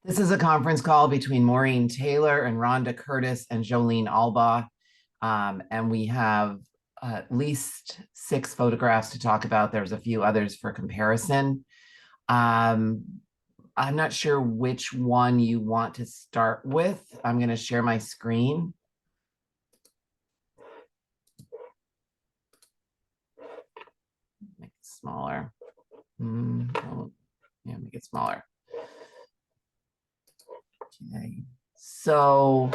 This is a conference call between Maureen Taylor and Rhonda Curtis and Jolene Albaugh. And we have at least 6 photographs to talk about. There's a few others for comparison. Um, I'm not sure which one you want to start with. I'm going to share my screen. Make it smaller. Oh, yeah, make it smaller. Okay. So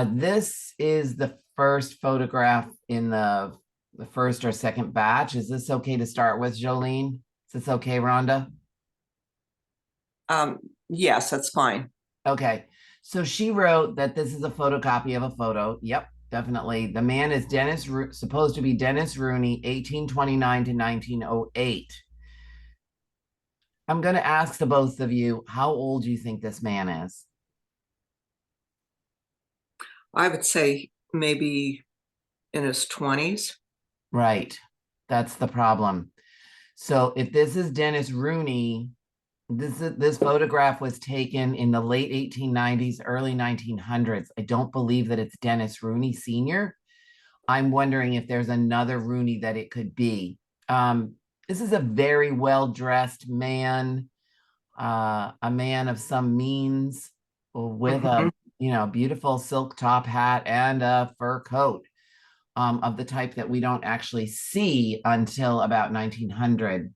this is the first photograph in the first or second batch. Is this okay to start with, Jolene? Is this okay, Rhonda? Yes, that's fine. Okay. So she wrote that this is a photocopy of a photo. Yep, definitely. The man is supposed to be Dennis Rooney, 1829 to 1908. I'm going to ask the both of you, how old do you think this man is? I would say maybe in his 20s. Right. That's the problem. So if this is Dennis Rooney, this photograph was taken in the late 1890s, early 1900s. I don't believe that it's Dennis Rooney Sr. I'm wondering if there's another Rooney that it could be. This is a very well-dressed man, a man of some means with a beautiful silk top hat and a fur coat of the type that we don't actually see until about 1900.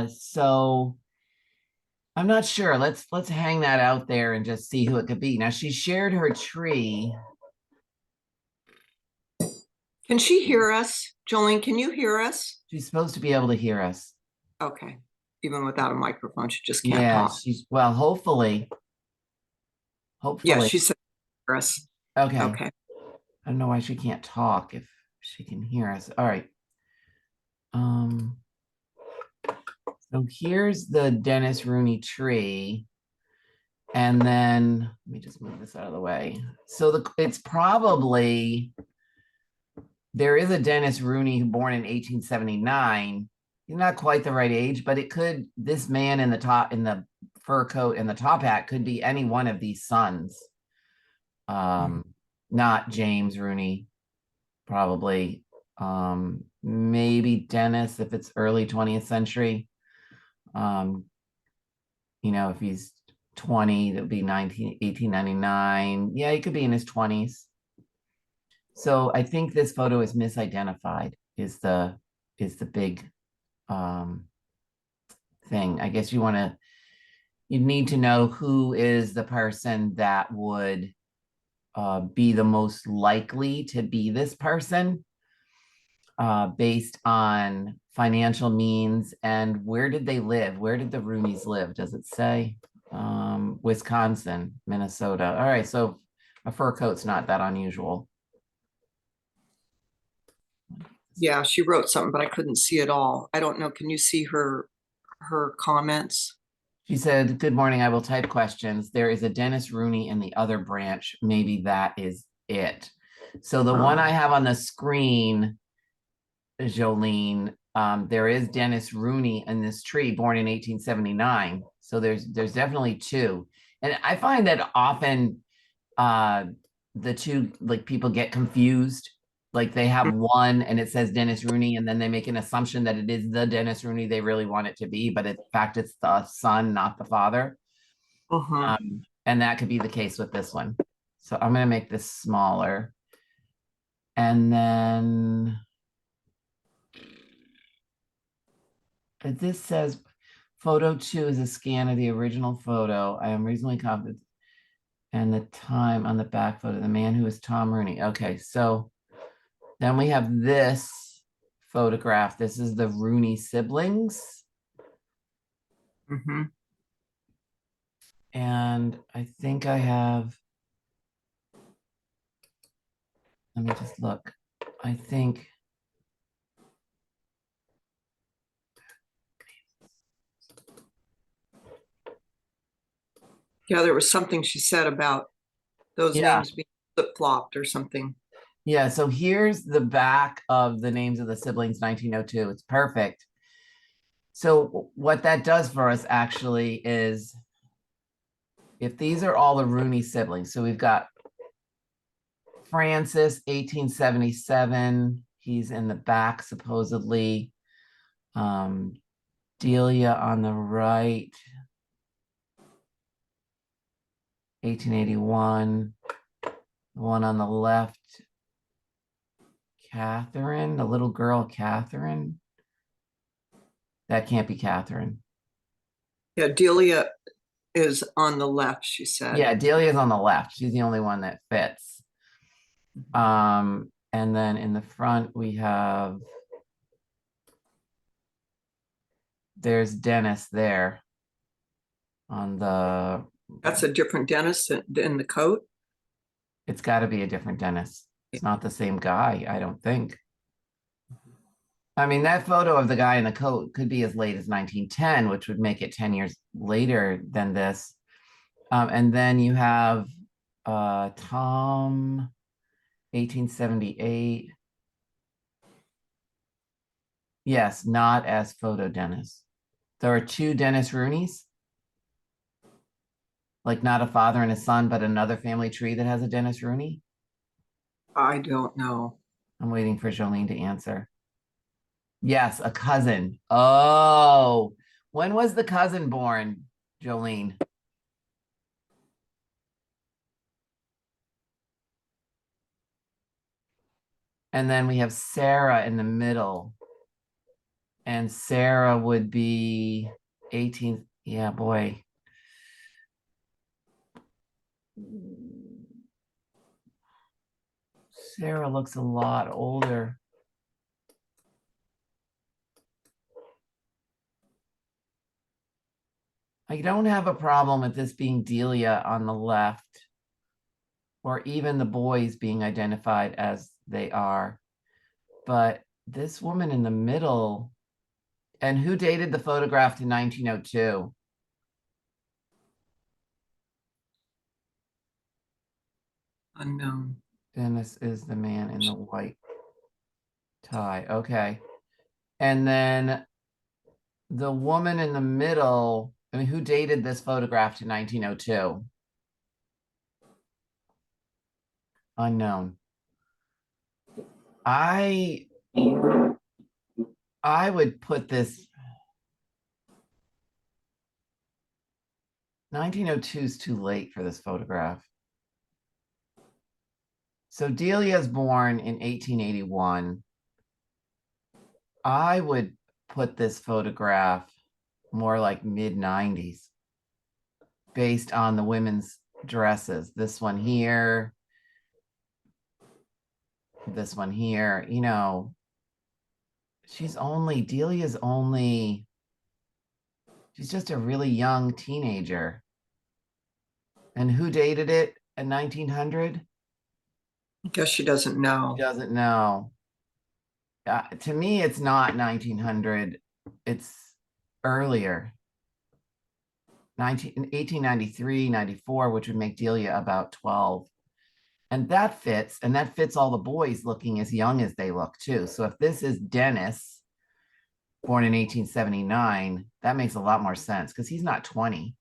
So I'm not sure. Let's hang that out there and just see who it could be. Now she shared her tree. Can she hear us? Jolene, can you hear us? She's supposed to be able to hear us. Okay. Even without a microphone, she just can't Yeah, talk. she's well, hopefully. Yeah, Hopefully. she said hear us. Okay. Okay. I don't know why she can't talk if she can hear us. All right. Um, so here's the Dennis Rooney tree. And then let me just move this out of the way. So it's probably there is a Dennis Rooney who born in 1879. He's not quite the right age, but it could this man in the fur coat and the top hat could be any one of these sons. Not James Rooney, probably. Maybe Dennis if it's early 20th century. If he's 20, that would be 1899. Yeah, he could be in his 20s. So I think this photo is misidentified is the big thing. I guess you need to know who is the person that would be the most likely to be this person based on financial means and where did they live? Where did the Rooneys live? Does it say? Wisconsin, Minnesota. All right, so a fur coat's not that unusual. Yeah, she wrote something, but I couldn't see it all. I don't know. Can you see her comments? She said, "Good morning. I will type questions. There is a Dennis Rooney in the other branch. Maybe that is it." So the one I have on the screen, Jolene, there is Dennis Rooney in this tree, born in 1879. So there's definitely two. And I find that often the two, like, people get confused. Like they have one and it says Dennis Rooney, and then they make an assumption that it is the Dennis Rooney they really want it to be, but in fact, it's the son, not the father. Uh-huh. And that could be the case with this one. So I'm going to make this smaller. And then this says photo 2 is a scan of the original photo. I am reasonably confident. And the time on the back photo, the man who is Tom Rooney. Okay, so then we have this photograph. This is the Rooney siblings. Mm-hmm. And I think I have, let me just look. I think, Yeah, there was something she said about those yeah. names being flip-flopped or something. Yeah, so here's the back of the names of the siblings, 1902. It's perfect. So what that does for us actually is if these are all the Rooney siblings, so we've got Francis, 1877. He's in the back, supposedly. Delia on the right, 1881. The one on the left, Catherine, the little girl, Catherine. That can't be Catherine. Yeah, Delia is on the left, she said. Yeah, Delia's on the left. She's the only one that fits. And then in the front we have, there's Dennis there on the, That's a different Dennis in the coat. it's got to be a different Dennis. It's not the same guy, I don't think. I mean, that photo of the guy in the coat could be as late as 1910, which would make it 10 years later than this. And then you have Tom, 1878. Yes, not as photo Dennis. There are two Dennis Rooneys, like not a father and a son, but another family tree that has a Dennis Rooney. I don't know. I'm waiting for Jolene to answer. Yes, a cousin. Oh, when was the cousin born, Jolene? And then we have Sarah in the middle. And Sarah would be 18th. Yeah, boy. Sarah looks a lot older. I don't have a problem with this being Delia on the left, or even the boys being identified as they are. But this woman in the middle, and who dated the photograph to 1902? Unknown. Dennis is the man in the white tie. Okay. And then the woman in the middle, I mean, who dated this photograph to 1902? Unknown. I would put this 1902 is too late for this photograph. So Delia's born in 1881. I would put this photograph more like mid 90s based on the women's dresses. This one here, this one here, you know, Delia's only, she's just a really young teenager. And who dated it in 1900? I guess she doesn't know. She doesn't know. To me, it's not 1900. It's earlier. 1893, 94, which would make Delia about 12. And that fits all the boys looking as young as they look too. So if this is Dennis, born in 1879, that makes a lot more sense because he's not 20.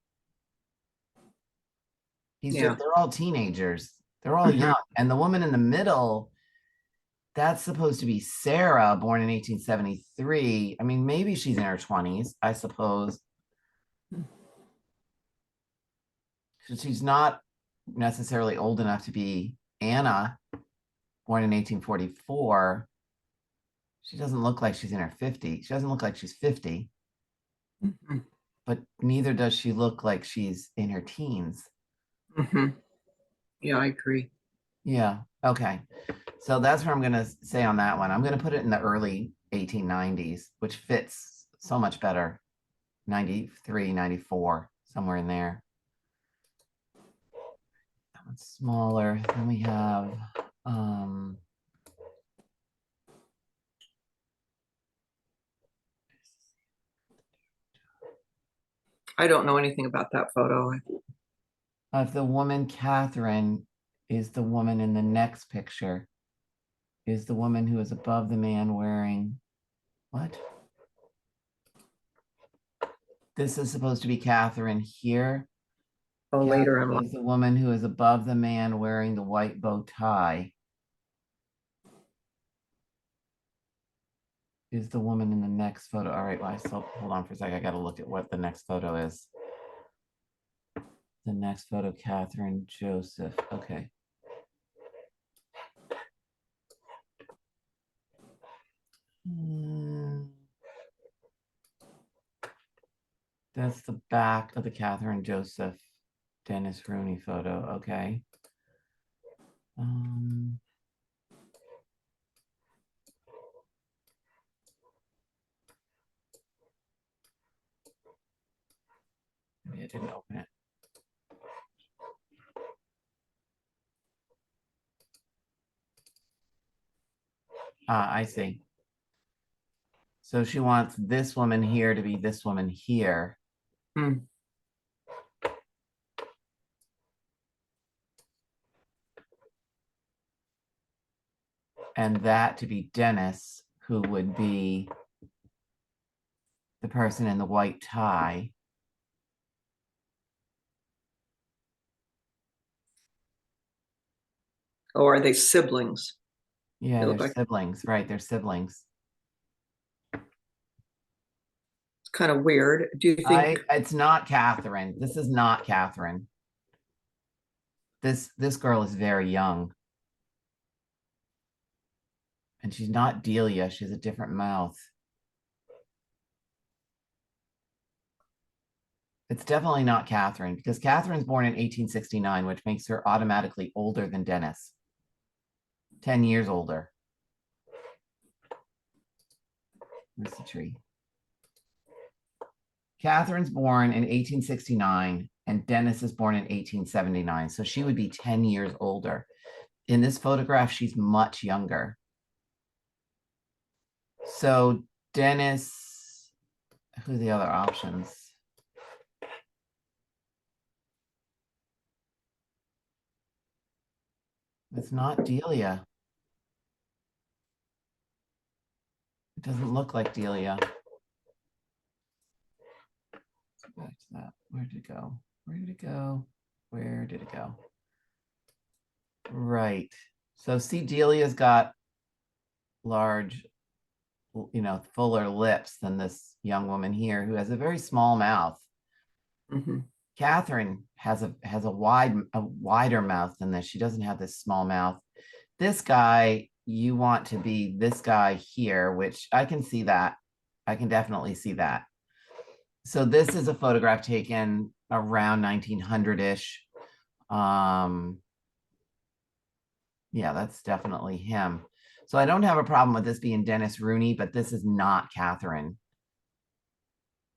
They're all teenagers. They're all young. And the woman in the middle, that's supposed to be Sarah, born in 1873. I mean, maybe she's in her 20s, I suppose. She's not necessarily old enough to be Anna, born in 1844. She doesn't look like she's in her 50s. She doesn't look like she's 50. Mm-hmm. But neither does she look like she's in her teens. Mm-hmm. Yeah, I agree. Yeah. Okay. So that's where I'm going to say on that one. I'm going to put it in the early 1890s, which fits so much better. 93, 94, somewhere in there. That one's smaller. Then we have I don't know anything about that photo. of the woman Catherine is the woman in the next picture, is the woman who is above the man wearing what? This is supposed to be Catherine here, Oh, later in Catherine life. is the woman who is above the man wearing the white bow tie. Is the woman in the next photo. All right, well, I still hold on for a second. I got to look at what the next photo is. The next photo, Catherine Joseph. Okay. That's the back of the Catherine Joseph Dennis Rooney photo. Okay. Maybe I didn't open it. I see. So she wants this woman here to be this woman here. Hmm. And that to be Dennis, who would be the person in the white tie. Or are they siblings? Yeah, They they're look like siblings, right? They're siblings. it's kind of weird. Do you think? It's not Catherine. This is not Catherine. This girl is very young. And she's not Delia. She has a different mouth. It's definitely not Catherine because Catherine's born in 1869, which makes her automatically older than Dennis. 10 years older. Where's the tree? Catherine's born in 1869 and Dennis is born in 1879. So she would be 10 years older. In this photograph, she's much younger. So Dennis, who are the other options? It's not Delia. It doesn't look like Delia. Let's go back to that. Where did it go? Where did it go? Where did it go? Right. So see, Delia's got large, fuller lips than this young woman here who has a very small mouth. Mm-hmm. Catherine has a wider mouth than this. She doesn't have this small mouth. This guy, you want to be this guy here, which I can see that. I can definitely see that. So this is a photograph taken around 1900-ish. Yeah, that's definitely him. So I don't have a problem with this being Dennis Rooney, but this is not Catherine.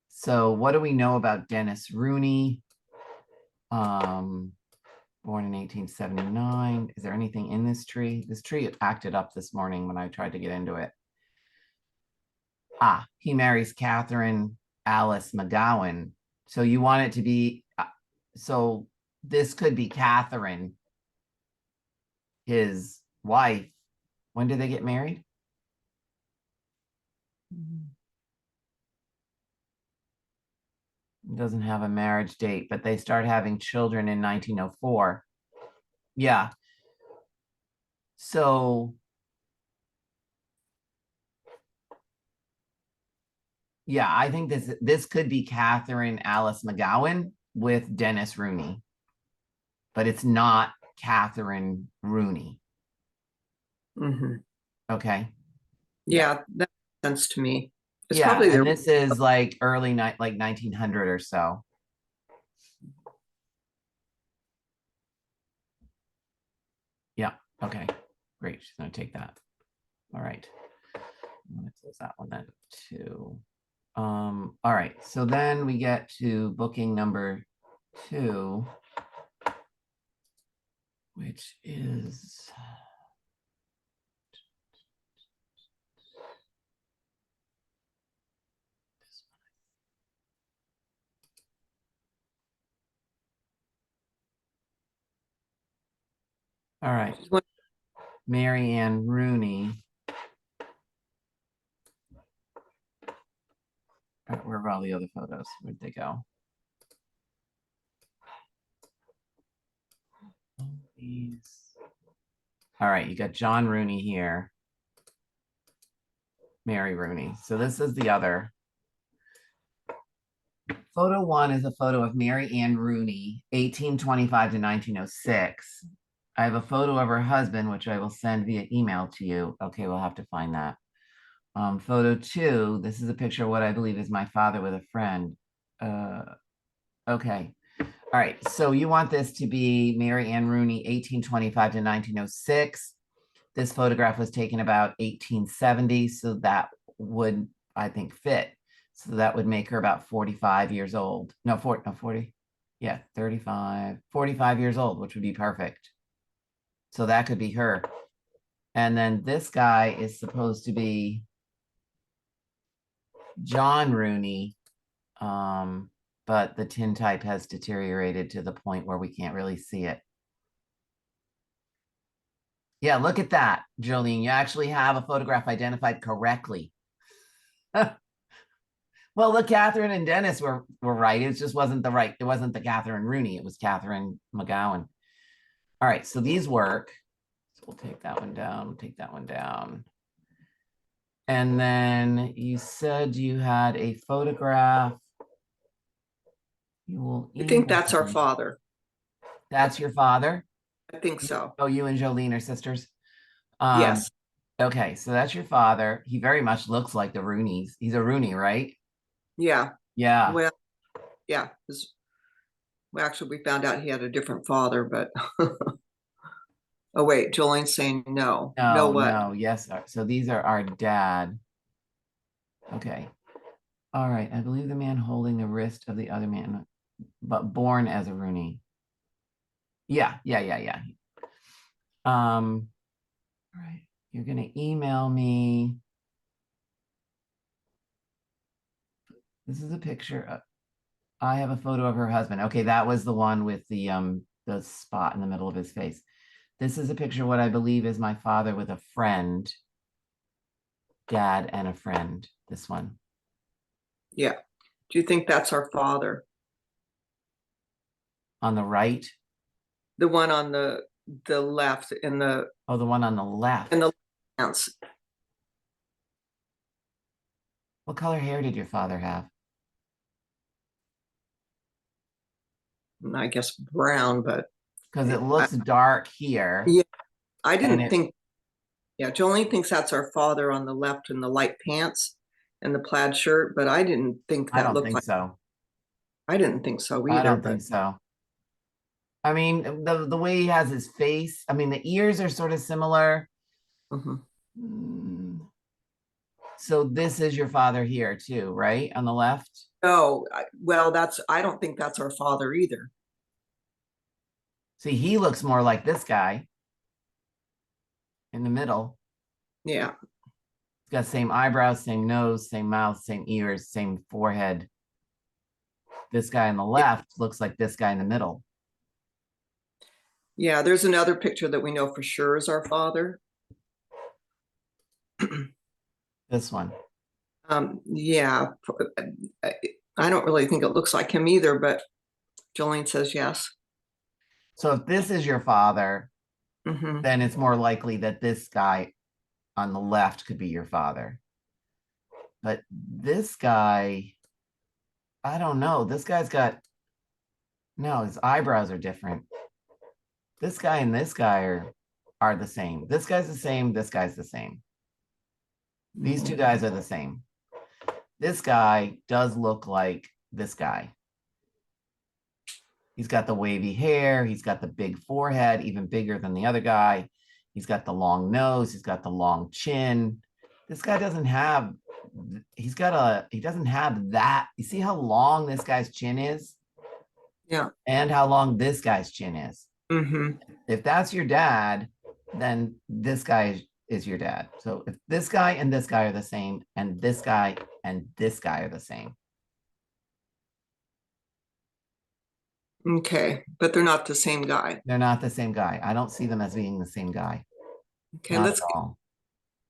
So what do we know about Dennis Rooney? Born in 1879. Is there anything in this tree? This tree acted up this morning when I tried to get into it. He marries Catherine Alice McGowan. So you want it to be, so this could be Catherine, his wife. When did they get married? It doesn't have a marriage date, but they start having children in 1904. Yeah. So yeah, I think this could be Catherine Alice McGowan with Dennis Rooney, but it's not Catherine Rooney. Mm-hmm. Okay. Yeah, that makes sense to me. It's Yeah, probably and their. this is like early night, like 1900 or so. Yeah. Okay. Great. She's gonna take that. All right. I'm gonna close that one then too. All right. So then we get to booking number 2, which is all right. Mary Ann Rooney. Where are all the other photos? Where'd they go? All right, you got John Rooney here. Mary Rooney. So this is the other. Photo 1 is a photo of Mary Ann Rooney, 1825 to 1906. I have a photo of her husband, which I will send via email to you. Okay, we'll have to find that. Photo 2, this is a picture of what I believe is my father with a friend. Okay. All right, so you want this to be Mary Ann Rooney, 1825 to 1906. This photograph was taken about 1870, so that would, I think, fit. So that would make her about 45 years old. No, 40. Yeah, 35, 45 years old, which would be perfect. So that could be her. And then this guy is supposed to be John Rooney, but the tintype has deteriorated to the point where we can't really see it. Yeah, look at that, Jolene. You actually have a photograph identified correctly. Well, look, Catherine and Dennis were right. It just wasn't it wasn't the Catherine Rooney. It was Catherine McGowan. All right, so these work. So we'll take that one down. We'll take that one down. And then you said you had a photograph. You will. I think that's our father. That's your father? I think so. Oh, you and Jolene are sisters? Yes. Okay, so that's your father. He very much looks like the Rooneys. He's a Rooney, right? Yeah. Yeah. Well, yeah. Well, actually, we found out he had a different father, but oh wait, Jolene's saying no. No, what? No, yes. So these are our dad. Okay. All right. I believe the man holding the wrist of the other man, but born as a Rooney. Yeah. All right. You're gonna email me. This is a picture. I have a photo of her husband. Okay, that was the one with the spot in the middle of his face. This is a picture of what I believe is my father with a friend, dad and a friend. This one. Yeah. Do you think that's our father? On the right? The one on the left in the Oh, the one on the left. in the pants. What color hair did your father have? I guess brown, but Because it looks dark here. yeah, I didn't think. Yeah, Jolene thinks that's our father on the left in the light pants and the plaid shirt, but I didn't think I that don't looked think like. so. I didn't think so I either. don't think so. I mean, the way he has his face, I mean, the ears are sort of similar. Mm. So this is your father here too, right? On the left? No, well, I don't think that's our father either. See, he looks more like this guy in the middle. Yeah. He's got same eyebrows, same nose, same mouth, same ears, same forehead. This guy on the left looks like this guy in the middle. Yeah, there's another picture that we know for sure is our father. This one. Yeah, I don't really think it looks like him either, but Jolene says yes. So if this is your father, Mm-hmm. then it's more likely that this guy on the left could be your father. But this guy, I don't know. This guy's got, no, his eyebrows are different. This guy and this guy are the same. This guy's the same. This guy's the same. These two guys are the same. This guy does look like this guy. He's got the wavy hair. He's got the big forehead, even bigger than the other guy. He's got the long nose. He's got the long chin. This guy doesn't have, he doesn't have that. You see how long this guy's chin is? Yeah. And how long this guy's chin is. Mm-hmm. If that's your dad, then this guy is your dad. So if this guy and this guy are the same, and this guy and this guy are the same. Okay, but they're not the same guy. They're not the same guy. I don't see them as being the same guy. Okay, Not at all.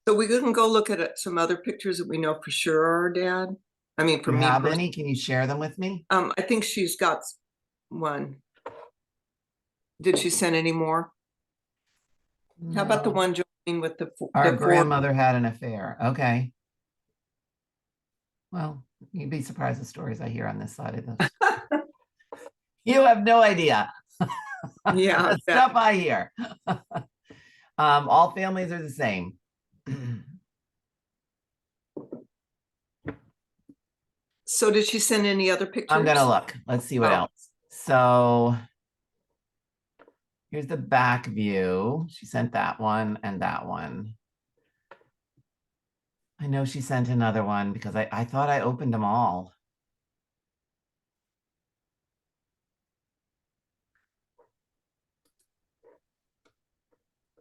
so we can go look at some other pictures that we know for sure are our dad. I mean, for Do you me, have any? Can you share them with me? I think she's got one. Did she send any more? How about the No. one joining with Our the four? grandmother had an affair. Okay. Well, you'd be surprised the stories I hear on this side of this. You have no idea. Yeah, I The bet. stuff I hear. All families are the same. So did she send any other I'm gonna pictures? look. Let's see what Oh, else. So here's the back view. She sent that one and that one. I know she sent another one because I thought I opened them all.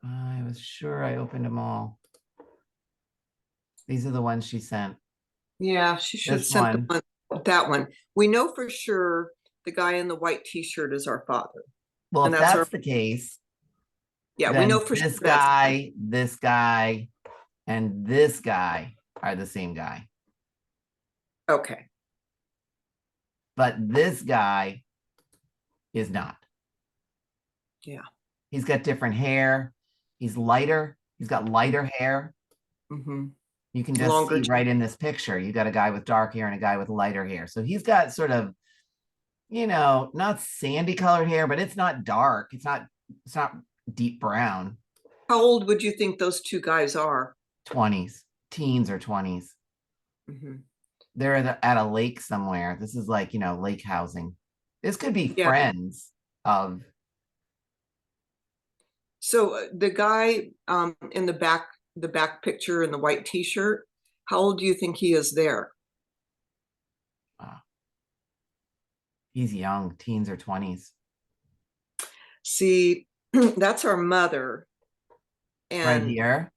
I was sure I opened them all. These are the ones she sent. yeah, she should have This sent the one. one, that one. We know for sure the guy in the white t-shirt is our father. Well, And if that's our, that's the case, yeah, we know then for sure that's him. this guy, and this guy are the same guy. Okay. But this guy is not. Yeah. He's got different hair. He's lighter. He's got lighter hair. Mm-hmm. You can just Longer. see right in this picture. You got a guy with dark hair and a guy with lighter hair. So he's got sort of, not sandy colored hair, but it's not dark. It's not deep brown. How old would you think those two guys are? 20s, teens or 20s. Mm-hmm. They're at a lake somewhere. This is like, lake housing. This could be Yeah. friends of. So the guy in the back picture in the white t-shirt, how old do you think he is there? He's young, teens or 20s. See, that's our mother. Right And here.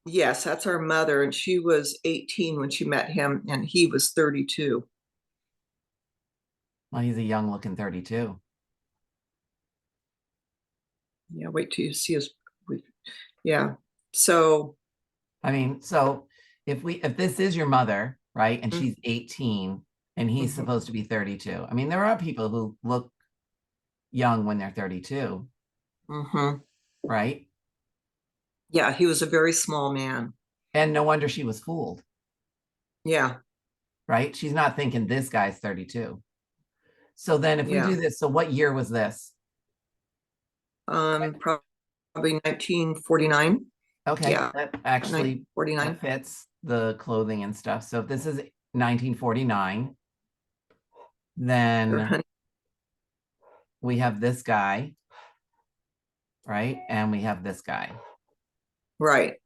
yes, that's our mother. And she was 18 when she met him, and he was 32. Well, he's a young looking 32. Yeah, wait till you see his. Yeah. So, I mean, so if this is your mother, right, and she's 18 and he's mhm. supposed to be 32. I mean, there are people who look young when they're 32, Mhm. right? Yeah, he was a very small man. And no wonder she was fooled, Yeah. right? She's not thinking this guy's 32. So then if we Yeah. do this, so what year was this? Probably 1949. Okay, Yeah, that actually 1949. that fits the clothing and stuff. So if this is 1949, Sure, then honey. we have this guy, right? And we have this guy. Right.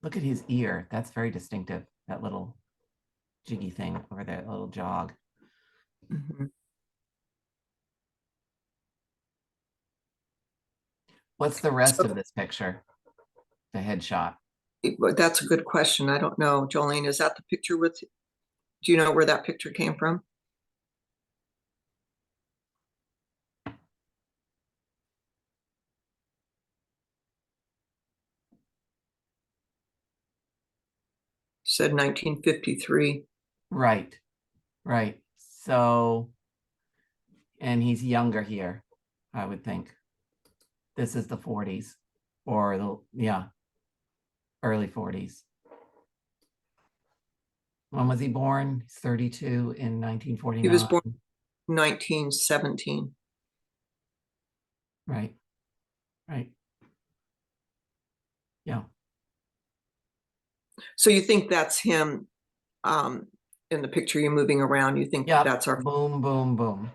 Look at his ear. That's very distinctive. That little jiggy thing over there, little jog. Mhm. What's the rest of So this picture? The headshot. that's a good question. I don't know. Jolene, is that the picture with, do you know where that picture came from? You said 1953. Right, right. So, and he's younger here, I would think. This is the 40s or early 40s. When was he born? He's 32 in He was 1949. born 1917. Right, right. Yeah. So you think that's him um, in the picture you're moving around? You think Yep. that's our. Boom, boom, boom.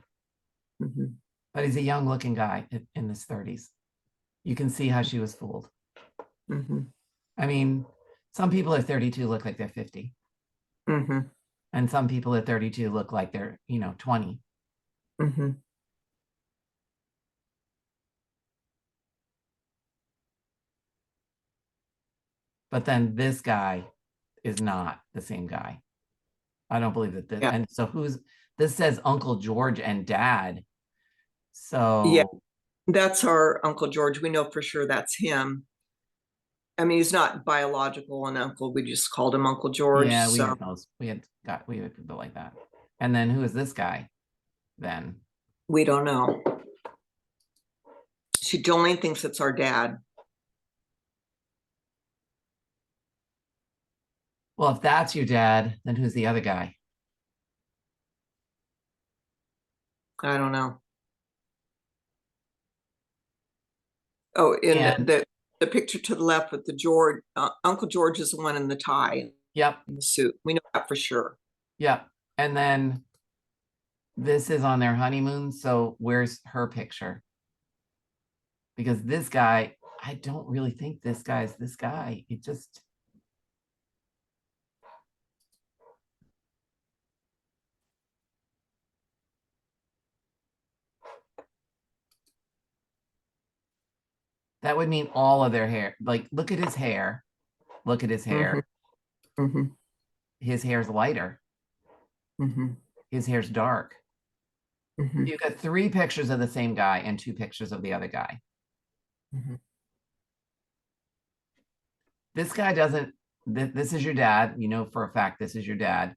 Mhm. But he's a young looking guy in his 30s. You can see how she was fooled. Mhm. I mean, some people at 32 look like they're 50. Mhm. And some people at 32 look like they're, 20. Mhm. But then this guy is not the same guy. I don't believe that this. Yeah. And so this says Uncle George and Dad. Yeah. So That's our Uncle George. We know for sure that's him. I mean, he's not biological an uncle. We just called him Uncle George. yeah, we So had those. We had people like that. And then who is this guy then? we don't know. Jolene thinks it's our dad. Well, if that's your dad, then who's the other guy? I don't know. Oh, in And the picture to the left with the George, Uncle George is the one in the tie yep, and the suit. We know that for sure. yep. And then this is on their honeymoon. So where's her picture? Because this guy, I don't really think this guy's this guy. It just, that would mean all of their hair. Like, look at his hair. Look at his Mm-hmm, hair. mm-hmm, His hair's lighter. mm-hmm, His hair's dark. mm-hmm, You've got 3 pictures of the same guy and 2 pictures of the other guy. mm-hmm. This guy doesn't, this is your dad. You know for a fact this is your dad.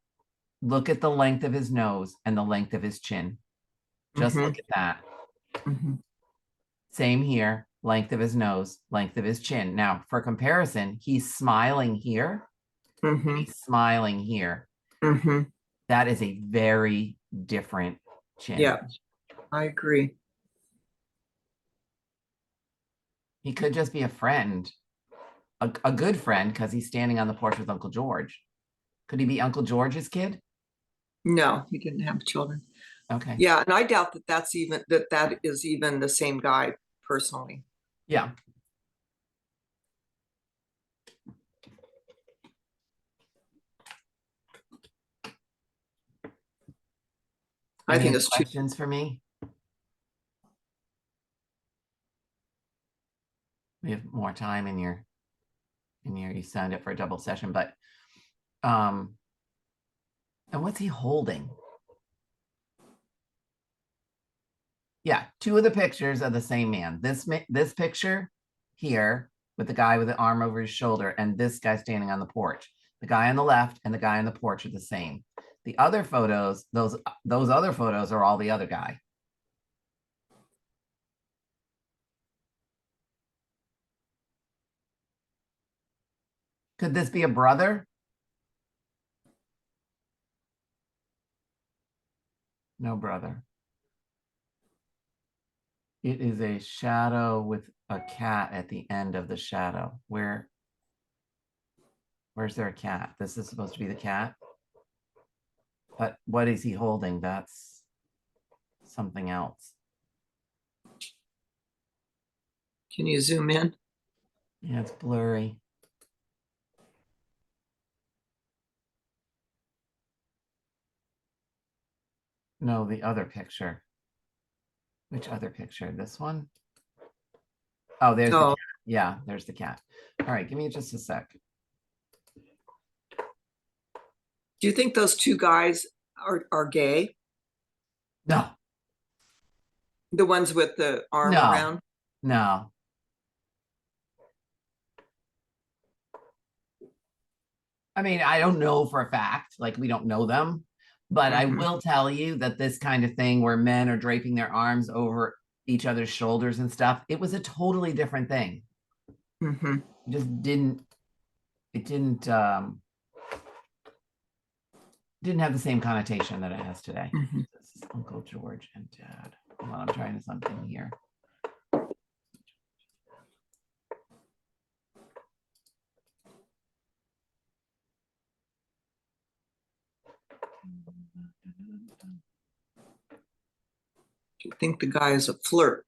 Look at the length of his nose and the length of his chin. Just Mm-hmm, look at that. mm-hmm, Same here, length of his nose, length of his chin. Now, for comparison, he's smiling here. mm-hmm, He's smiling here. mm-hmm. That is a very different chin. Yeah, I agree. He could just be a friend, a good friend, because he's standing on the porch with Uncle George. Could he be Uncle George's kid? No, he didn't have children. Okay. Yeah, and I doubt that that is even the same guy personally. Yeah. I Any think other it's too. questions for me? We have more time in your you signed up for a double session, but and what's he holding? Yeah, 2 of the pictures of the same man. This picture here with the guy with the arm over his shoulder and this guy standing on the porch. The guy on the left and the guy on the porch are the same. The other photos, those other photos are all the other guy. Could this be a brother? No brother. It is a shadow with a cat at the end of the shadow. Where's there a cat? This is supposed to be the cat. But what is he holding? That's something else. Can you zoom in? Yeah, it's blurry. No, the other picture. Which other picture? This one? Oh, there's the Oh, cat. Yeah, there's the cat. All right, give me just a sec. do you think those two guys are gay? No, The ones with the arm no, around? no. I mean, I don't know for a fact. Like, we don't know them. But I Mm-hmm, will tell you that this kind of thing where men are draping their arms over each other's shoulders and stuff, it was a totally different thing. mm-hmm. It just didn't have the same connotation that it has today. Mm-hmm. This is Uncle George and Dad. Hold on, I'm trying something here. Do you think the guy is a flirt?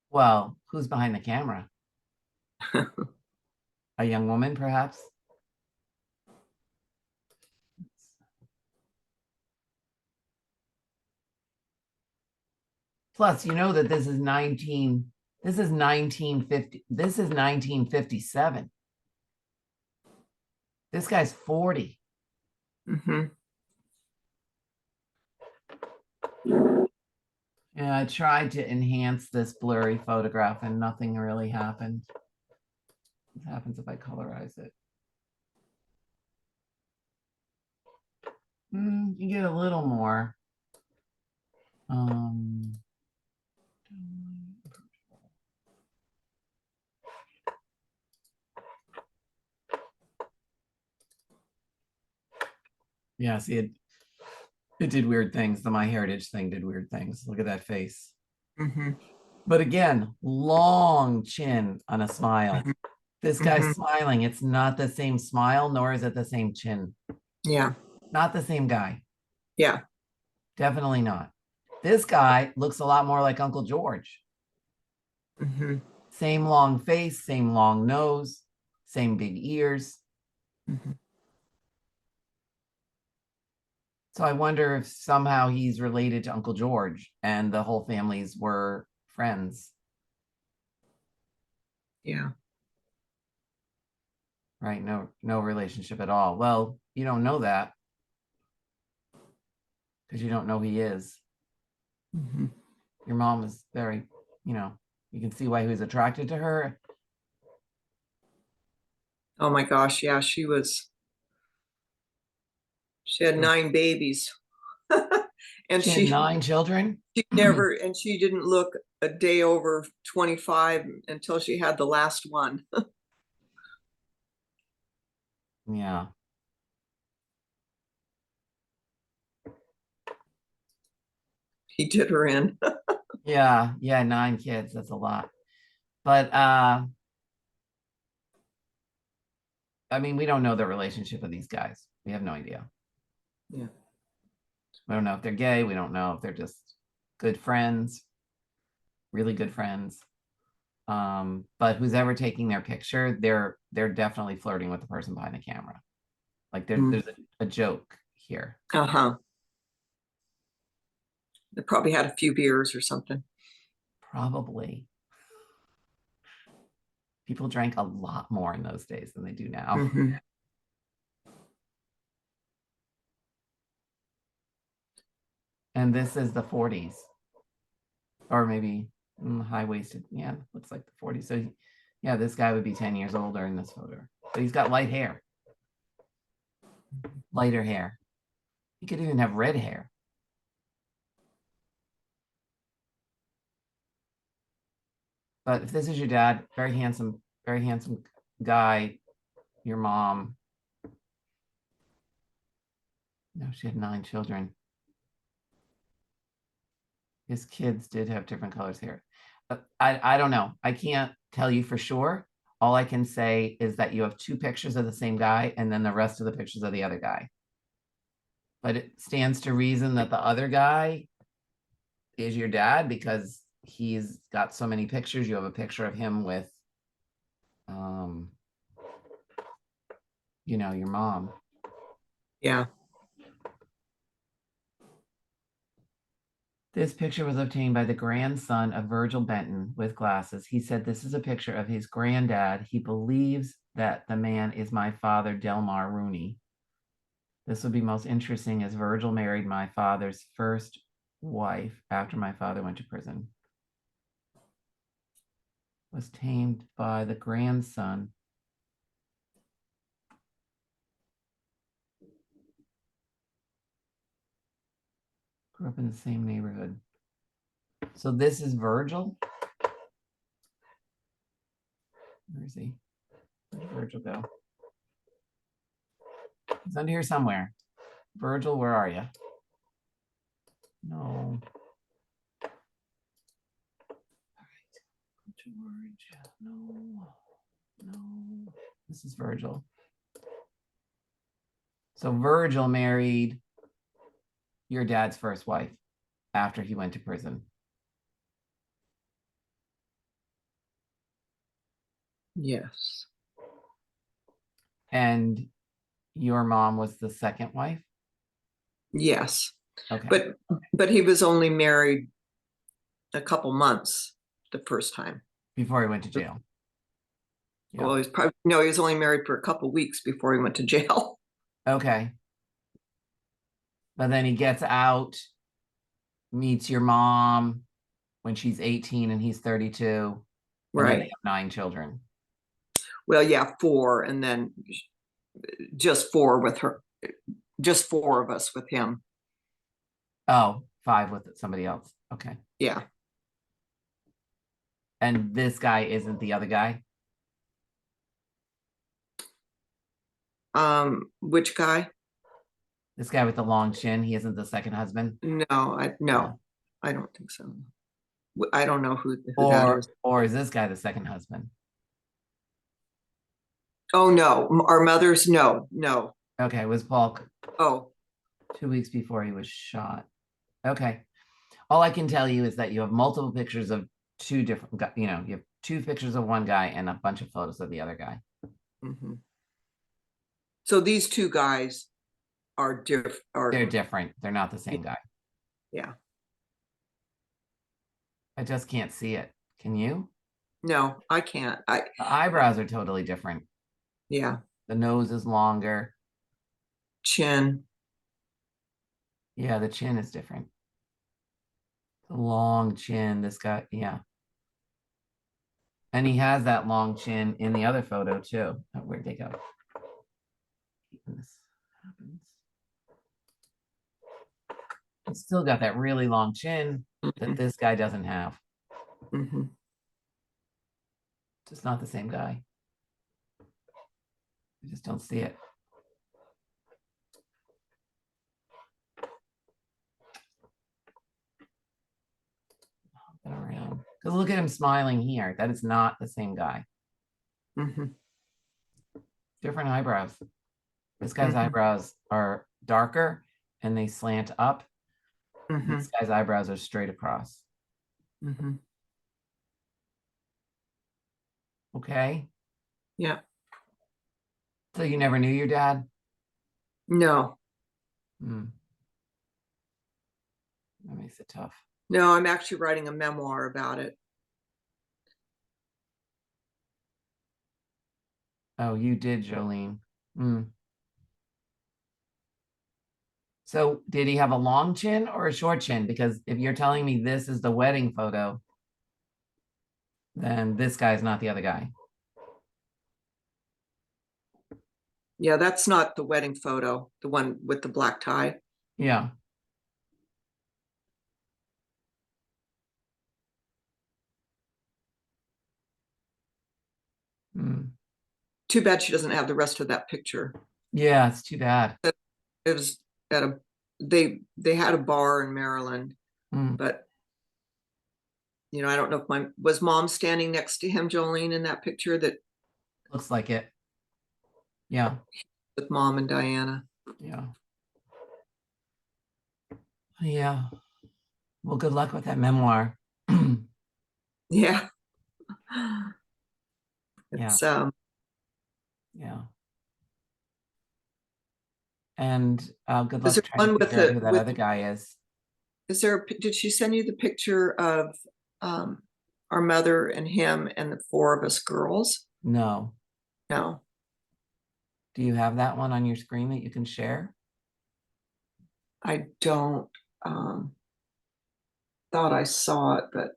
Well, who's behind the camera? A young woman, perhaps? Plus, you know that this is 1950, this is 1957. This guy's 40. Mm-hmm. Yeah, I tried to enhance this blurry photograph and nothing really happened. What happens if I colorize it? You get a little more. Yeah, see, it did weird things. The My Heritage thing did weird things. Look at that face. Hmm. But again, long chin on a smile. Hmm. This guy's Hmm. smiling. It's not the same smile, nor is it the same chin. Yeah. Not the same guy. Yeah. Definitely not. This guy looks a lot more like Uncle George. Hmm. Same long face, same long nose, same big ears. Hmm. So I wonder if somehow he's related to Uncle George and the whole families were friends, Yeah. right? No relationship at all. Well, you don't know that because you don't know who he is. Hmm. Your mom is very, you know, you can see why he was attracted to her. Oh my gosh. Yeah. She had 9 babies. And She had 9 children. she didn't look a day over 25 until she had the last one. Yeah. He did her in. Yeah. Yeah. 9 kids. That's a lot. But I mean, we don't know the relationship of these guys. We have no idea. Yeah. We don't know if they're gay. We don't know if they're just good friends, really good friends. But who's ever taking their picture, they're definitely flirting with the person behind the camera. Like there's a joke here. Uh-huh. They probably had a few beers or something. Probably. People drank a lot more in those days than they do now. Hmm. And this is the 40s, or maybe high-waisted. Yeah, looks like the 40s. So yeah, this guy would be 10 years older in this photo. But he's got light hair, lighter hair. He could even have red hair. But if this is your dad, very handsome guy, your mom, no, she had 9 children. His kids did have different colors hair. But I don't know. I can't tell you for sure. All I can say is that you have 2 pictures of the same guy and then the rest of the pictures of the other guy. But it stands to reason that the other guy is your dad because he's got so many pictures. You have a picture of him with, um, your mom. Yeah. This picture was obtained by the grandson of Virgil Benton with glasses. He said this is a picture of his granddad. He believes that the man is my father, Delmar Rooney. This would be most interesting as Virgil married my father's first wife after my father went to prison. Was tamed by the grandson. Grew up in the same neighborhood. So this is Virgil. Where is he? Where did Virgil go? He's under here somewhere. Virgil, where are you? No. George, no. This is Virgil. So Virgil married your dad's first wife after he went to prison. Yes. And your mom was the second wife? Yes. Okay. But he was only married a couple months the first time. Before he went to jail. Yeah. Well, he was only married for a couple weeks before he went to jail. Okay. But then he gets out, meets your mom when she's 18 and he's 32. And then they Right. have 9 children. Well, yeah, four, and then just four with her, just four of us with him. Oh, 5 with somebody else. Okay. Yeah. And this guy isn't the other guy? Which guy? This guy with the long chin, he isn't the second husband? No, No. I don't think so. I don't know who that is. Or is this guy the second husband? Oh no, our mothers, no, no. Okay, it was Paul Oh, 2 weeks before he was shot. Okay. All I can tell you is that you have multiple pictures of two different, you have two pictures of one guy and a bunch of photos of the other guy. mhm. So these two guys are They're different. They're not the same guy. yeah. I just can't see it. Can you? No, I can't. The eyebrows are totally different. Yeah, The nose is longer. chin. Yeah, the chin is different. The long chin. This guy, yeah. And he has that long chin in the other photo too. Oh, where'd they go? This happens. He's still got that really long chin that this guy doesn't have. Mm-hmm. Just not the same guy. I just don't see it. Around because look at him smiling here. That is not the same guy. Mm-hmm. Different eyebrows. This guy's eyebrows are darker and they slant up. Mm-hmm. This guy's eyebrows are straight across. Mm-hmm. Okay. Yeah. So you never knew your dad? No. Hmm. That makes it tough. No, I'm actually writing a memoir about it. Oh, you did, Jolene. Hmm. So did he have a long chin or a short chin? Because if you're telling me this is the wedding photo, then this guy's not the other guy. Yeah, that's not the wedding photo, the one with the black tie. Yeah. Hmm. Too bad she doesn't have the rest of that picture. Yeah, it's too bad. It was at a they had a bar in Maryland, Hmm. but I don't know if was mom standing next to him, Jolene, in that picture that Looks like it. Yeah. with mom and Diana. Yeah. Yeah. Well, good luck with that memoir. Yeah. Yeah. It's Yeah. And good luck is there trying to one figure out who that other guy is. did she send you the picture of our mother and him and the four of us girls? No. No. Do you have that one on your screen that you can share? I don't thought I saw it, but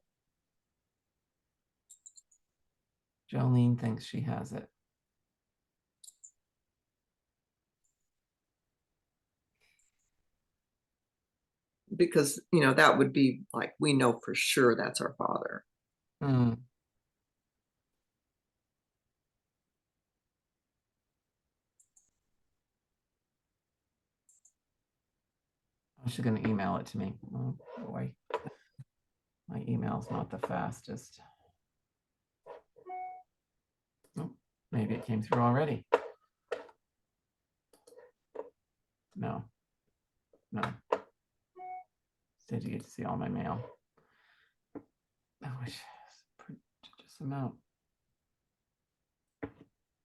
Jolene thinks she has it. because that would be like we know for sure that's our father. Hmm. She's going to email it to me. Oh, boy. My email's not the fastest. Oh, maybe it came through already. No. No. Said you get to see all my mail. I wish just amount.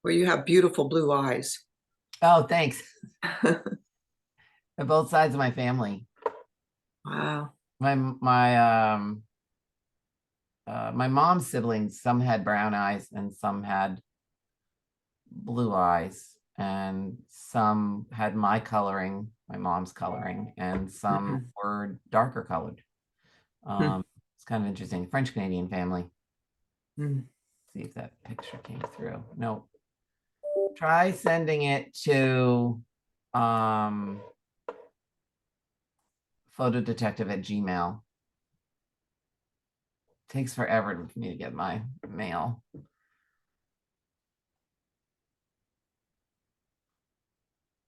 Well, you have beautiful blue eyes. Oh, thanks. Both sides of my family. Wow. My mom's siblings, some had brown eyes and some had blue eyes, and some had my coloring, my mom's coloring, and some were darker colored. It's kind of interesting. French Canadian family. See if that picture came through. No. Try sending it to photodetective@gmail. Takes forever for me to get my mail.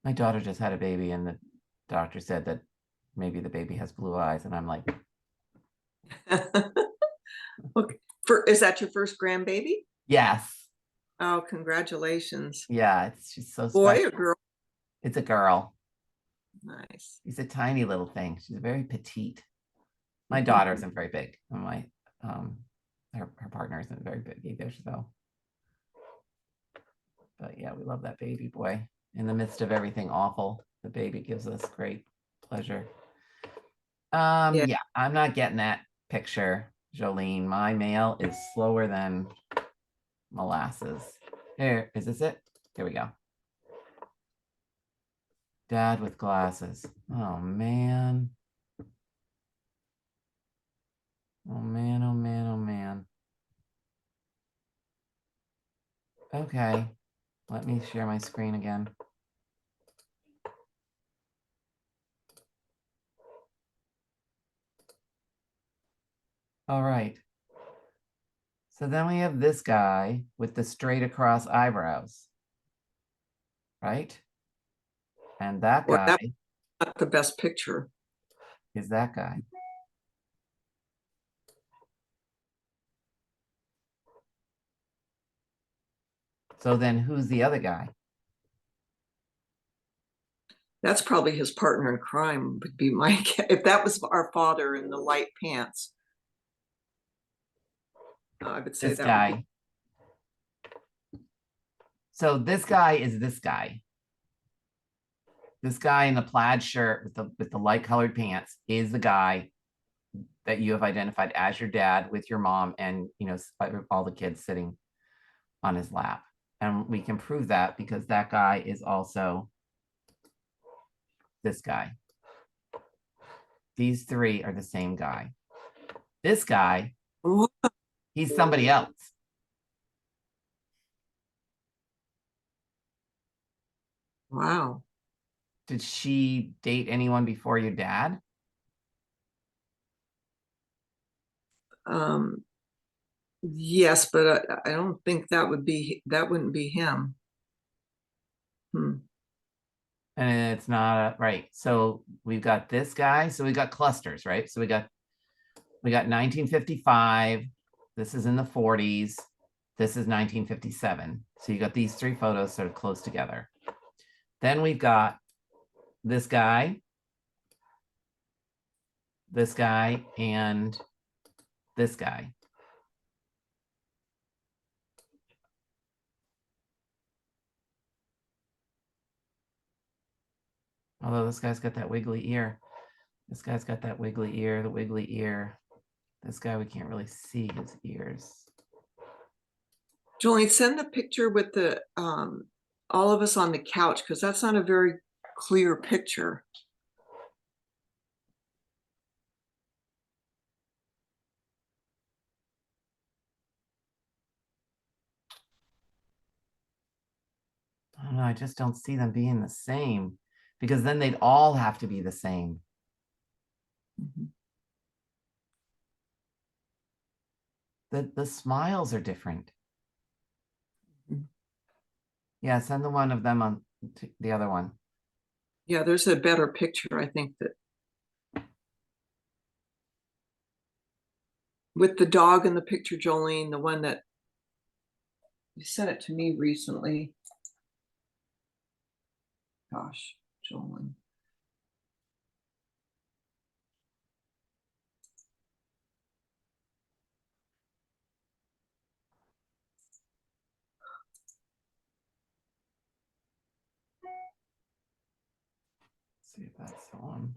My daughter just had a baby and doctor said that maybe the baby has blue eyes, and I'm like, Okay. Is that your first grandbaby? yes, Oh, congratulations. yeah, she's so Boy special. or girl? It's a girl. Nice. She's a tiny little thing. She's very petite. My daughter isn't very big, and my her partner isn't very big either. So, but yeah, we love that baby boy. In the midst of everything awful, the baby gives us great pleasure. Yeah. Yeah, I'm not getting that picture, Jolene. My mail is slower than molasses. Here, is this it? Here we go. Dad with glasses. Oh man. Oh man, oh man, oh man. Okay, let me share my screen again. All right. So then we have this guy with the straight across eyebrows, right? And that Well, guy that's not the best picture. is that guy. So then who's the other guy? That's probably his partner in crime, would be my guess. If that was our father in the light pants, I would say This that would be. guy. So this guy is this guy. This guy in the plaid shirt with the light colored pants is the guy that you have identified as your dad with your mom and all the kids sitting on his lap. And we can prove that because that guy is also this guy. These three are the same guy. This guy, he's somebody else. Wow. Did she date anyone before your dad? Yes, but I don't think that wouldn't be him. And it's not right. So we've got this guy. So we got clusters, right? So we got 1955. This is in the 40s. This is 1957. So you got these three photos sort of close together. Then we've got this guy, and this guy. Although this guy's got that wiggly ear. This guy's got that wiggly ear, the wiggly ear. This guy, we can't really see his ears. Julie, send the picture with the all of us on the couch, because that's not a very clear picture. I don't know, I just don't see them being the same because then they'd all have to be the same. The smiles are different. Yeah, send the one of them on to the other one. Yeah, there's a better picture, I think, that with the dog in the picture, Jolene, the one that you sent it to me recently. Gosh, Jolene. Let's see if that's the one.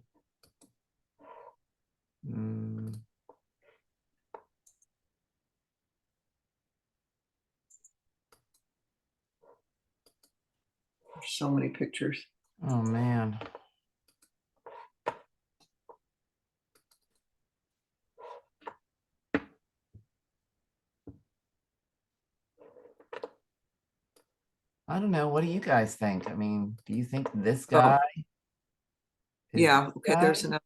There's so many pictures. Oh man. I don't know. What do you guys think? I mean, do you think this Oh, guy is yeah. this Okay, guy? there's another.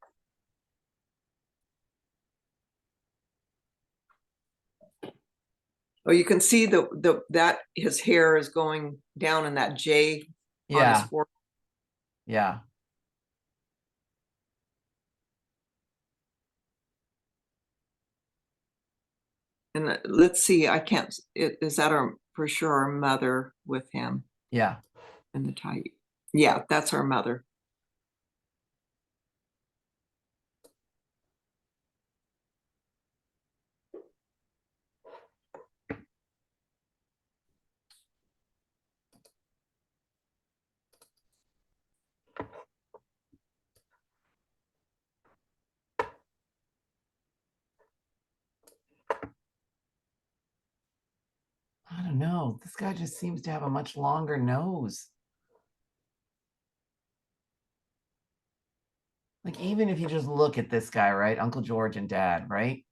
Oh, you can see that his hair is going down in that J on his Yeah, forehead. yeah. And let's see, I can't, is that our, for sure, our mother with him Yeah. in the tight? Yeah, that's our mother. I don't know. This guy just seems to have a much longer nose. Like, even if you just look at this guy, right? Uncle George and Dad, right?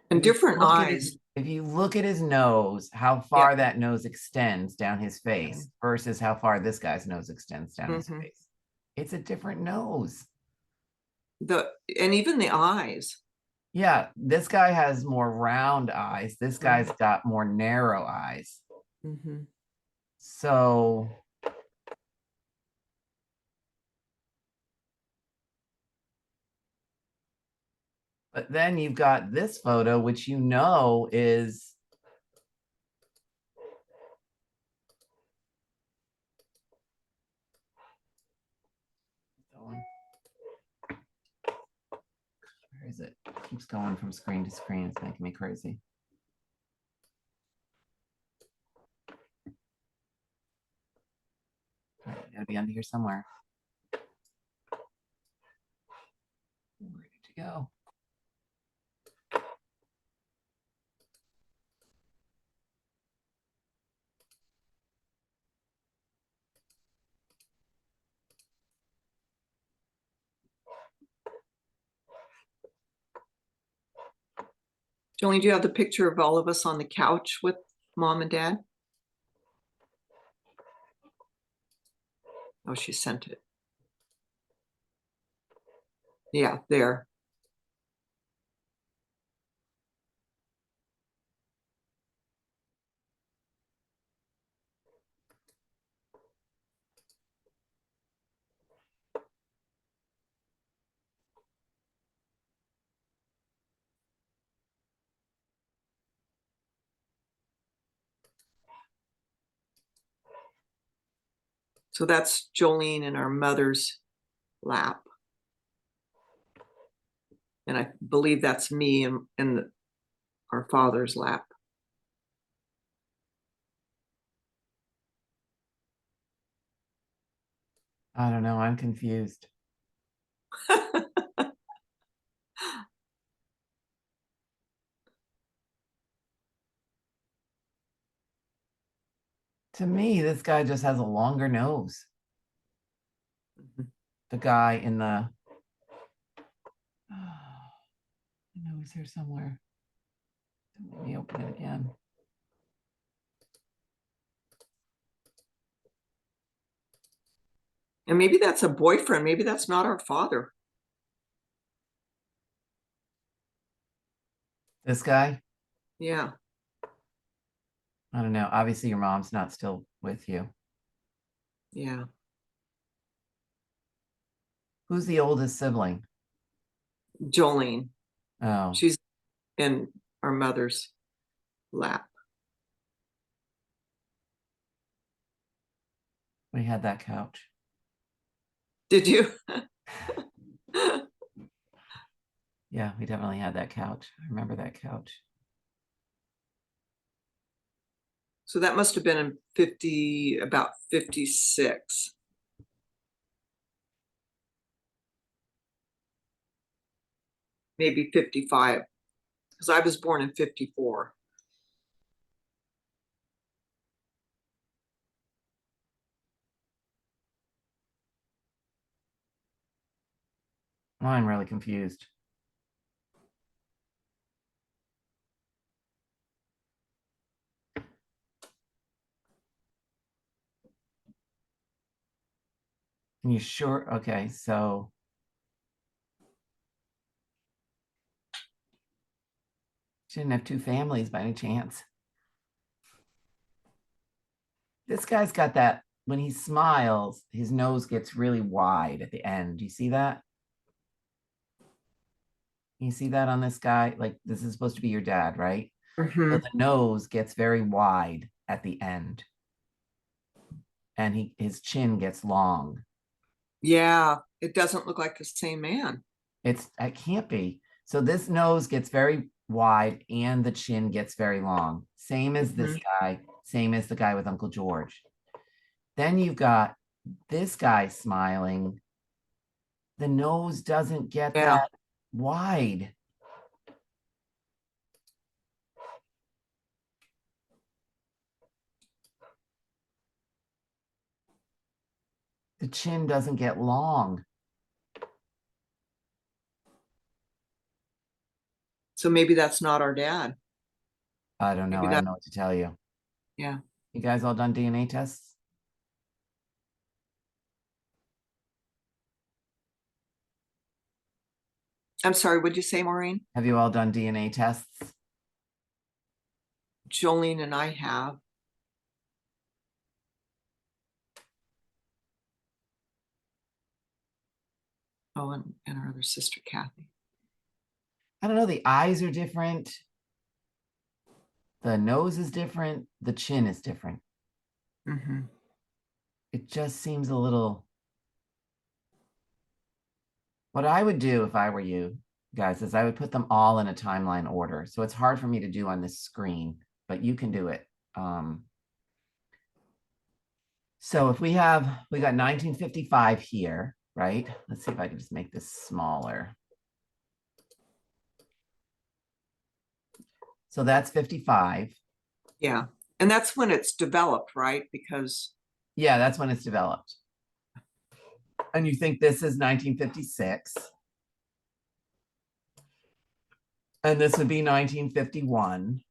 And If you different look at eyes. if you look at his nose, how far Yeah. that nose extends down his face Okay. versus how far this guy's nose extends down his Mhm. face. It's a different nose. And even the eyes. Yeah, this guy has more round eyes. This guy's got more narrow eyes. Mm-hmm. So, but then you've got this photo, which you know is where is it? It keeps going from screen to screen. It's making me crazy. All right, gotta be under here somewhere. Where did you go? Jolene, do you have the picture of all of us on the couch with Mom and Dad? Oh, she sent it. Yeah, there. So that's Jolene in our mother's lap. And I believe that's me in our father's lap. I don't know. I'm confused. To me, this guy just has a longer nose. The guy in the I know he's here somewhere. Don't let me open it again. And maybe that's a boyfriend. Maybe that's not our father. This guy? Yeah. I don't know. Obviously, your mom's not still with you. Yeah. Who's the oldest sibling? Jolene. Oh, She's in our mother's lap. we had that couch. Did you? Yeah, we definitely had that couch. I remember that couch. So that must have been in about 56. Maybe 55. Because I was born in 54. I'm really confused. And you sure? Okay, so she didn't have two families by any chance. This guy's got that, when he smiles, his nose gets really wide at the end. Do you see that? You see that on this guy? Like, this is supposed to be your dad, right? So Mhm. the nose gets very wide at the end, and his chin gets long. Yeah, it doesn't look like the same man. It can't be. So this nose gets very wide and the chin gets very long. Same as this Mhm. guy, same as the guy with Uncle George. Then you've got this guy smiling. The nose doesn't get Yeah. that wide. The chin doesn't get long. So maybe that's not our dad. I don't know. Maybe I that, don't know what to tell you. yeah. You guys all done DNA tests? I'm sorry, what'd you say, Maureen? Have you all done DNA tests? Jolene and I have. Oh, and our other sister, Kathy. I don't know. The eyes are different. The nose is different. The chin is different. Hmm. It just seems a little. What I would do if I were you guys is I would put them all in a timeline order. So it's hard for me to do on this screen, but you can do it. So if we got 1955 here, right? Let's see if I can just make this smaller. So that's 55. Yeah. And that's when it's developed, right? Because, Yeah, that's when it's developed. And you think this is 1956. And this would be 1951.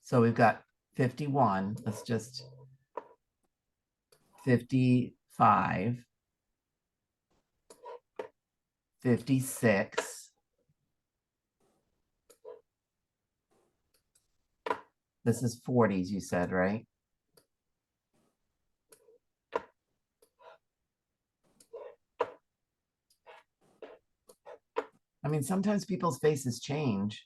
So we've got 51. Let's just 55, 56. This is 40s, you said, right? I mean, sometimes people's faces change.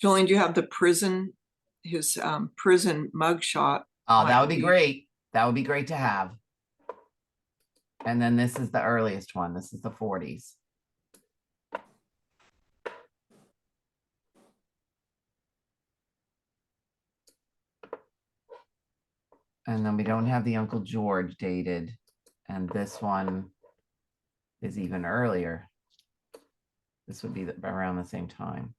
Jolene, do you have the prison, his prison mugshot? Oh, that would Might be be. great. That would be great to have. And then this is the earliest one. This is the 40s. And then we don't have the Uncle George dated. And this one is even earlier. This would be around the same time.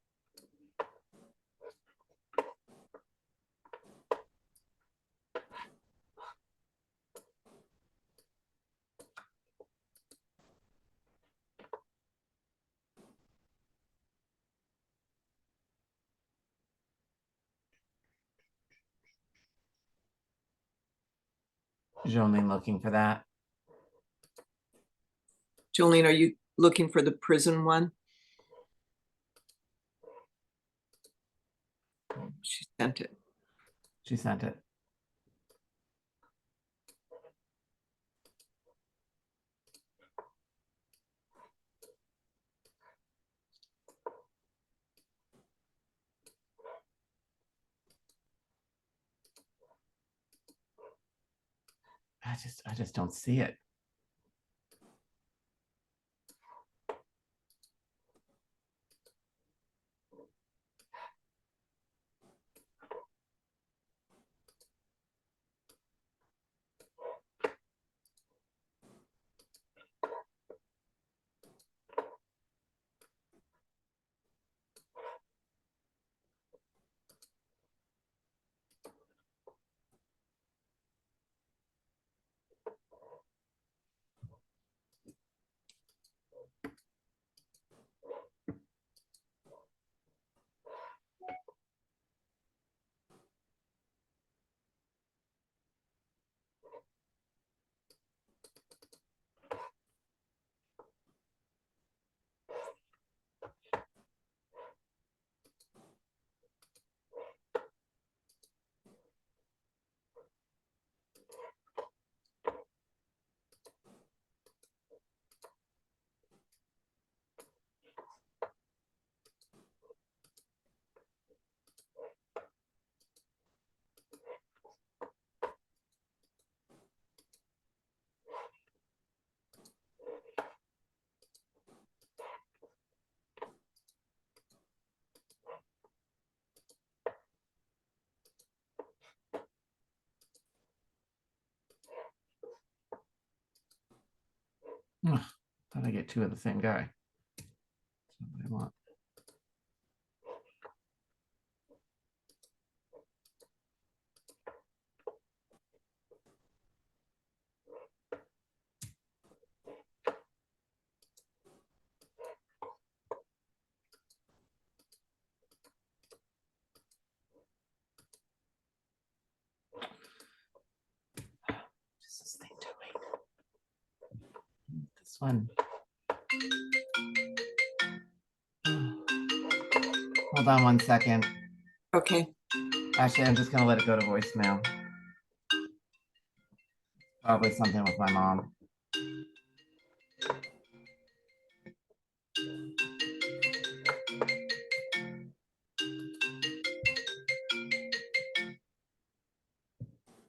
Jolene looking for that. Jolene, are you looking for the prison one? She sent it. She sent it. I just don't see it. Ugh, thought I get two of the same guy. That's not what I want. What's this thing doing? This one. Hold on one second. Okay. Actually, I'm just gonna let it go to voicemail. Probably something with my mom.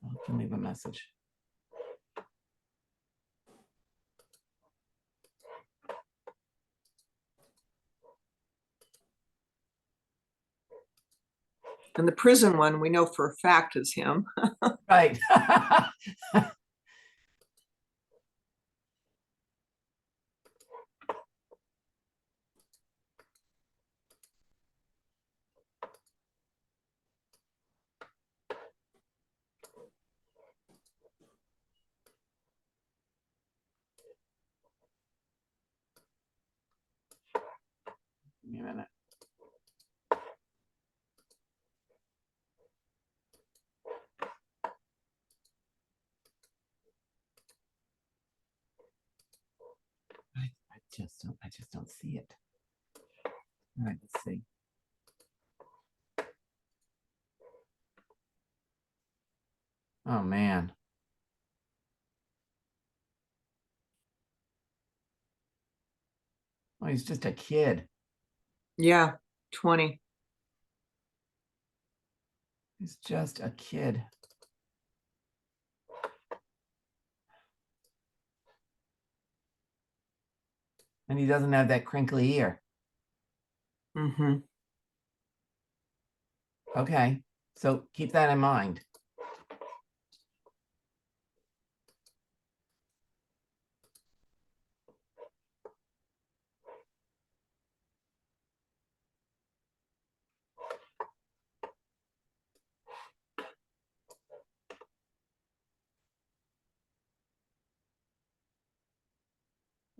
I can leave a message. And the prison one, we know for a fact is him. Right. Give me a minute. I just don't see it. All right, let's see. Oh man. Oh, he's just a kid. Yeah, 20. He's just a kid. And he doesn't have that crinkly ear. Mm-hmm. Okay, so keep that in mind.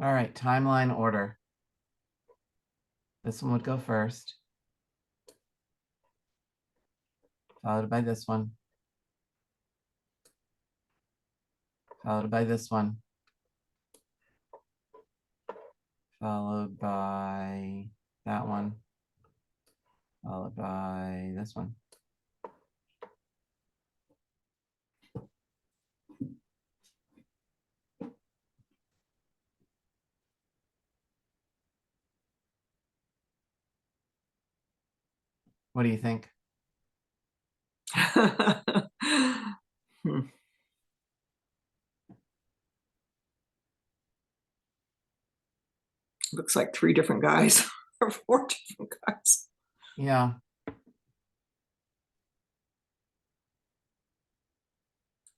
All right, timeline order. This one would go first, followed by this one, followed by this one, followed by that one, followed by this one. What do you think? Hmm. Looks like 3 different guys or 4 different guys. Yeah.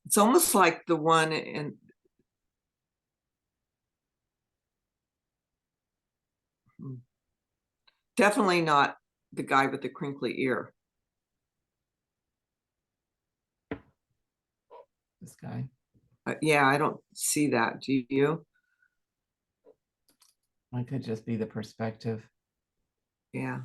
It's almost like the one in definitely not the guy with the crinkly ear. This guy. Yeah, I don't see that. Do you? I could just be the perspective. Yeah.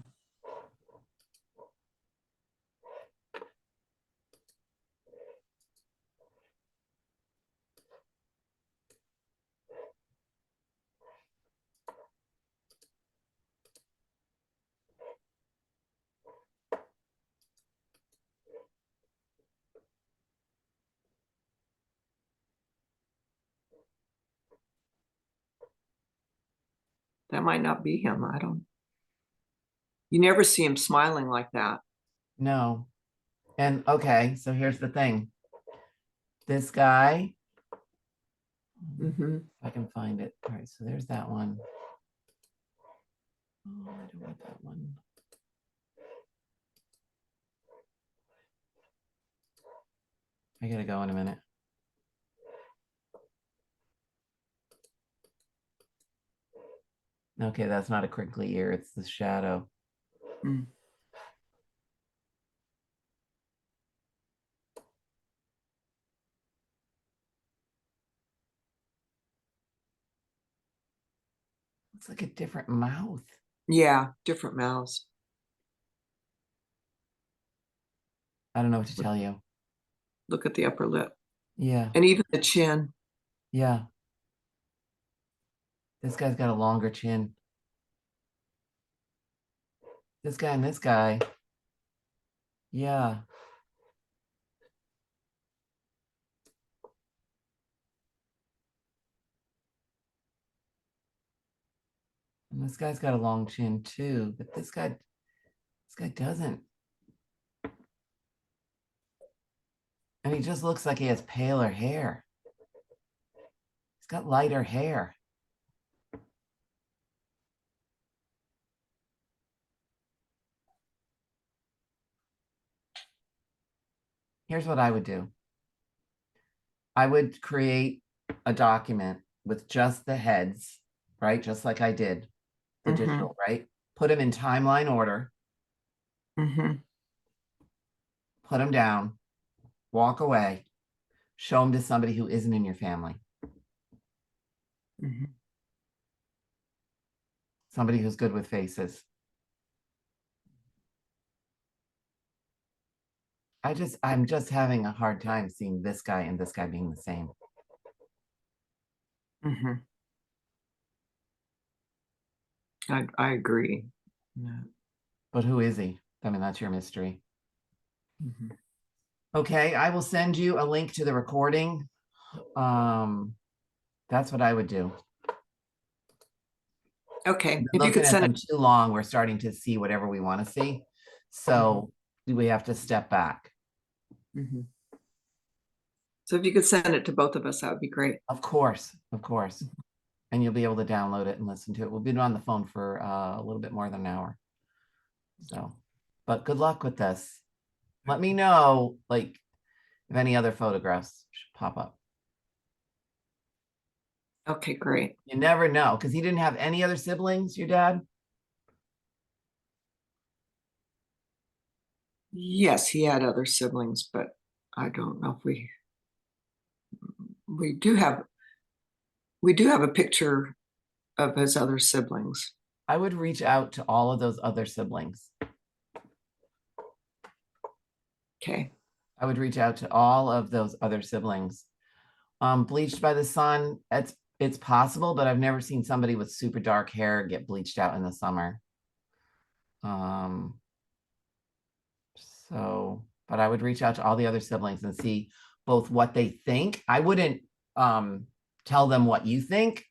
That might not be him. I don't. You never see him smiling like that. No. And okay, so here's the thing. This guy, Mm-hmm. if I can find it. All right, so there's that one. Oh, I don't want that one. I gotta go in a minute. Okay, that's not a crinkly ear, it's the shadow. Mm. Looks like a different mouth. Yeah, different mouths. I don't know what to tell you. Look at the upper lip Yeah, and even the chin. yeah. This guy's got a longer chin. This guy and this guy. Yeah. And this guy's got a long chin too, but this guy doesn't. And he just looks like he has paler hair. He's got lighter hair. Here's what I would do. I would create a document with just the heads, right? Just like I did the Mm-hmm. digital, right? Put them in timeline order, Mm-hmm. put them down, walk away, show them to somebody who isn't in your family, Mm-hmm. somebody who's good with faces. I'm just having a hard time seeing this guy and this guy being the same. Mm-hmm. I agree. Yeah. But who is he? I mean, that's your mystery. Mm-hmm. Okay, I will send you a link to the recording. That's what I would do. Okay, if you Looking could at send them it. too long, we're starting to see whatever we want to see. So we have to step back. Mm-hmm. So if you could send it to both of us, that would be great. Of course, of course. And you'll be able to download it and listen to it. We've been on the phone for a little bit more than an hour. So, but good luck with this. Let me know, like, if any other photographs pop up. Okay, great. You never know, because he didn't have any other siblings, your dad? Yes, he had other siblings, but I don't know if we do have a picture of his other siblings. I would reach out to all of those other siblings. Okay. I would reach out to all of those other siblings. Bleached by the sun, it's possible, but I've never seen somebody with super dark hair get bleached out in the summer. But I would reach out to all the other siblings and see both what they think. I wouldn't tell them what you think.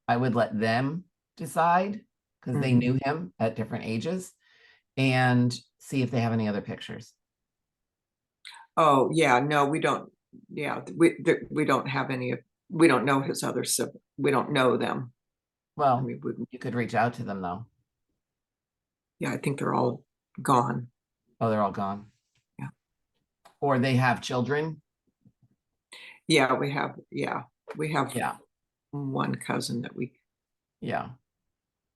I would let them decide because they knew him at different ages and see if they have any other pictures. Oh, yeah, no, we don't. Yeah, we don't have any. We don't know his other siblings. We don't know them. I Well, mean, you could reach out to them though. yeah, I think they're all gone. Oh, they're all gone. Yeah. Or they have children. Yeah, we have. Yeah, we have Yeah. one cousin that we. Yeah.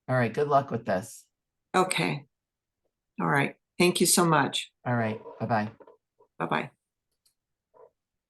All right. Good luck with this. Okay. All right. Thank you so much. All right. Bye bye. Bye bye.